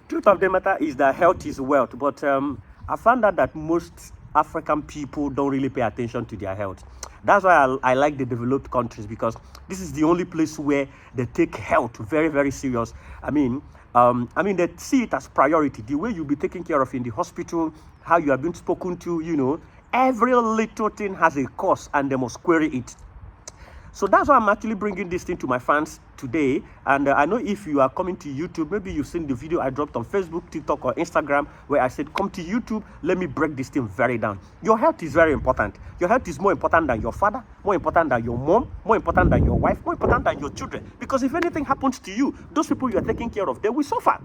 Truth of the matter is that health is wealth, but I found out that most African people don't really pay attention to their health. That's why I like the developed countries, because this is the only place where they take health very, very serious. They see it as priority. The way you'll be taken care of in the hospital, how you are being spoken to, every little thing has a cost and they must query it. So that's why I'm actually bringing this thing to my fans today. And I know if you are coming to YouTube, maybe you've seen the video I dropped on Facebook, TikTok, or Instagram, where I said, come to YouTube, let me break this thing very down. Your health is very important. Your health is more important than your father, more important than your mom, more important than your wife, more important than your children. Because if anything happens to you, those people you are taking care of, they will suffer.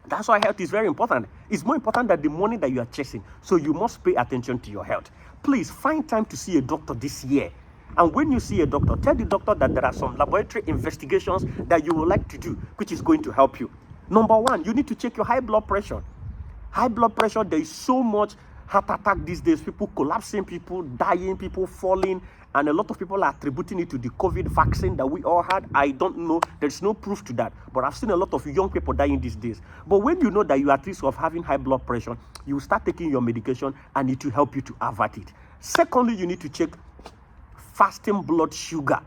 That's why health is very important. It's more important than the money that you are chasing. So you must pay attention to your health. Please find time to see a doctor this year. And when you see a doctor, tell the doctor that there are some laboratory investigations that you would like to do, which is going to help you. Number one, you need to check your high blood pressure. High blood pressure, there is so much heart attack these days. People collapsing, people dying, people falling. And a lot of people are attributing it to the COVID vaccine that we all had. I don't know. There's no proof to that. But I've seen a lot of young people dying these days. But when you know that you are at risk of having high blood pressure, you start taking your medication and it will help you to avert it. Secondly, you need to check fasting blood sugar.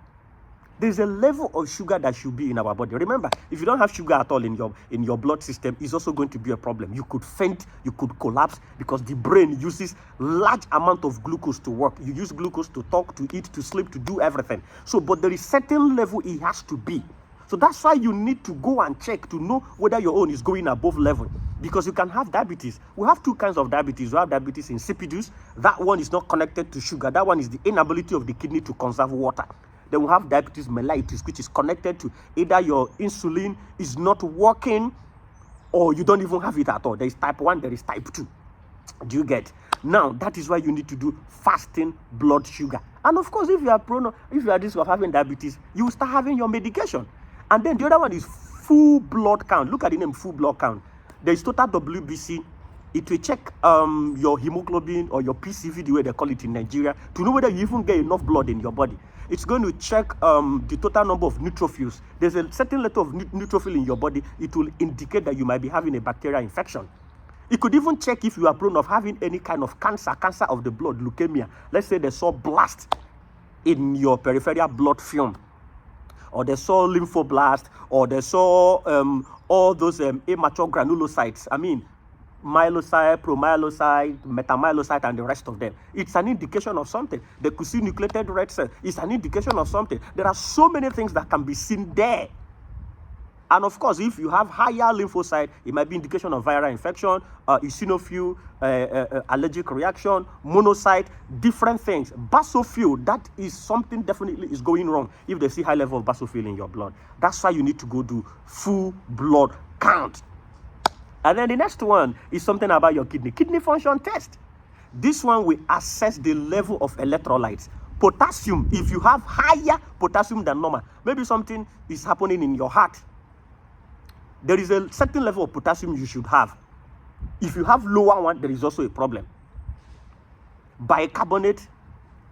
There's a level of sugar that should be in our body. Remember, if you don't have sugar at all in your blood system, it's also going to be a problem. You could faint, you could collapse, because the brain uses large amount of glucose to work. You use glucose to talk, to eat, to sleep, to do everything. So, but there is certain level it has to be. So that's why you need to go and check to know whether your own is going above level, because you can have diabetes. We have two kinds of diabetes. We have diabetes insipidus. That one is not connected to sugar. That one is the inability of the kidney to conserve water. Then we have diabetes mellitus, which is connected to either your insulin is not working or you don't even have it at all. There is type 1, there is type 2. Do you get? Now, that is why you need to do fasting blood sugar. And of course, if you are prone, if you are at risk of having diabetes, you will start having your medication. And then the other one is full blood count. Look at the name, full blood count. There is total WBC. It will check your hemoglobin or your PCV, the way they call it in Nigeria, to know whether you even get enough blood in your body. It's going to check the total number of neutrophils. There's a certain level of neutrophil in your body. It will indicate that you might be having a bacterial infection. It could even check if you are prone of having any kind of cancer of the blood, leukemia. Let's say they saw blast in your peripheral blood film, or they saw lymphoblast, or they saw all those immature granulocytes. Myelocyte, promyelocyte, metamyelocyte, and the rest of them. It's an indication of something. They could see nucleated red cells. It's an indication of something. There are so many things that can be seen there. And of course, if you have higher lymphocyte, it might be indication of viral infection, eosinophil, allergic reaction, monocyte, different things. Basophil, that is something definitely is going wrong if they see high level of basophil in your blood. That's why you need to go do full blood count. And then the next one is something about your kidney function test. This one will assess the level of electrolytes. Potassium, if you have higher potassium than normal, maybe something is happening in your heart. There is a certain level of potassium you should have. If you have lower one, there is also a problem. Bicarbonate,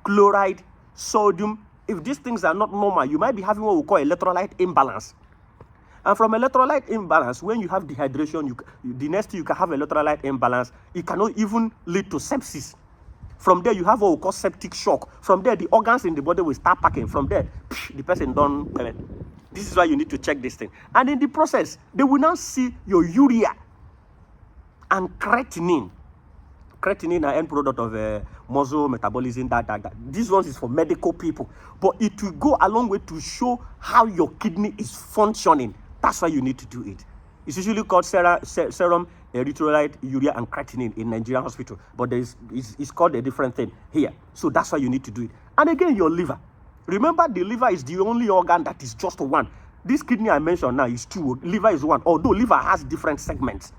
chloride, sodium, if these things are not normal, you might be having what we call electrolyte imbalance. And from electrolyte imbalance, when you have dehydration, the next thing you can have electrolyte imbalance, it cannot even lead to sepsis. From there, you have what we call septic shock. From there, the organs in the body will start packing. From there, the person don't. This is why you need to check this thing. And in the process, they will now see your urea and creatinine. Creatinine are end product of muscle metabolism. This one is for medical people. But it will go a long way to show how your kidney is functioning. That's why you need to do it. It's usually called serum erythrolyte, urea, and creatinine in Nigerian hospital. But it's called a different thing here. So that's why you need to do it. And again, your liver. Remember, the liver is the only organ that is just one. This kidney I mentioned now is two. Liver is one. Although liver has different segments.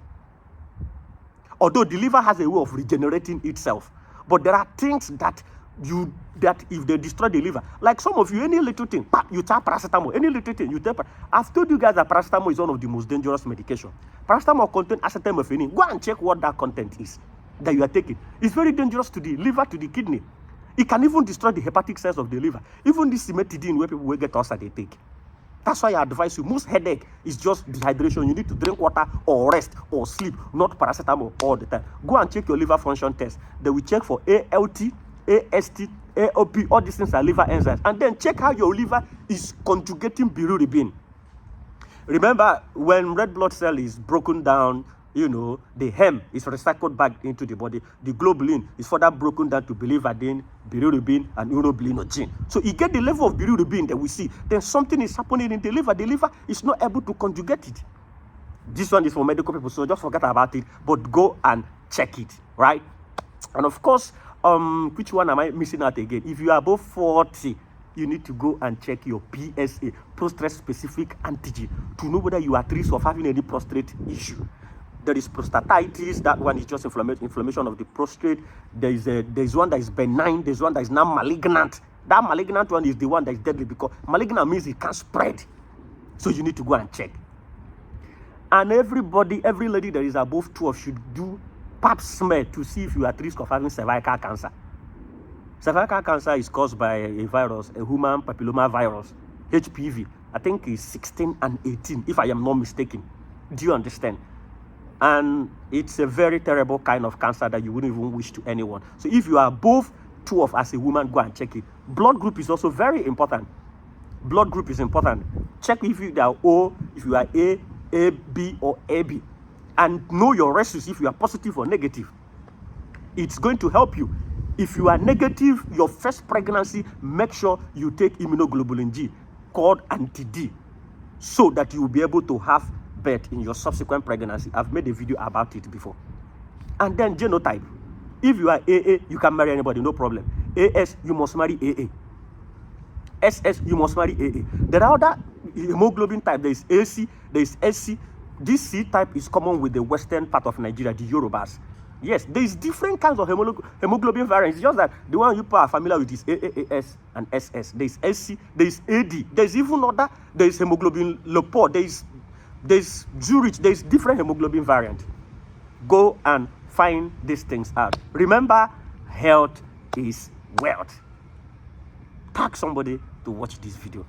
Although the liver has a way of regenerating itself. But there are things that if they destroy the liver, like some of you, any little thing, you take paracetamol, any little thing, you take. I've told you guys that paracetamol is one of the most dangerous medication. Paracetamol contains acetaminophen. Go and check what that content is that you are taking. It's very dangerous to the liver, to the kidney. It can even destroy the hepatic cells of the liver. Even this cimetidine where people will get ulcer, they take. That's why I advise you. Most headache is just dehydration. You need to drink water or rest or sleep, not paracetamol all the time. Go and check your liver function test. They will check for ALT, AST, AOP. All these things are liver enzymes. And then check how your liver is conjugating bilirubin. Remember, when red blood cell is broken down, you know, the hem is recycled back into the body. The globulin is further broken down to biliverdin, bilirubin, and urobilinogen. So you get the level of bilirubin that we see. Then something is happening in the liver. The liver is not able to conjugate it. This one is for medical people, so just forget about it. But go and check it, right? And of course, which one am I missing out again? If you are above 40, you need to go and check your PSA, prostate-specific antigen, to know whether you are at risk of having any prostate issue. There is prostatitis. That one is just inflammation of the prostate. There is one that is benign. There's one that is now malignant. That malignant one is the one that is deadly, because malignant means it can spread. So you need to go and check. And every lady that is above 12 should do pap smear to see if you are at risk of having cervical cancer. Cervical cancer is caused by a virus, a human papilloma virus, HPV. I think it's 16 and 18, if I am not mistaken. Do you understand? And it's a very terrible kind of cancer that you wouldn't even wish to anyone. So if you are above 12 as a woman, go and check it. Blood group is also very important. Blood group is important. Check if you are O, if you are A, AB, or AB. And know your rhesus if you are positive or negative. It's going to help you. If you are negative, your first pregnancy, make sure you take immunoglobulin G, called anti-D, so that you will be able to have birth in your subsequent pregnancy. I've made a video about it before. And then genotype. If you are AA, you can marry anybody, no problem. AS, you must marry AA. SS, you must marry AA. There are other hemoglobin type. There is AC, there is SC. This C type is common with the western part of Nigeria, the Yorubas. Yes, there is different kinds of hemoglobin variants. It's just that the one you are familiar with is AAS and SS. There is SC, there is AD. There is even other. There is hemoglobin low, there is Zurich. There is different hemoglobin variant. Go and find these things out. Remember, health is wealth. Tag somebody to watch this video.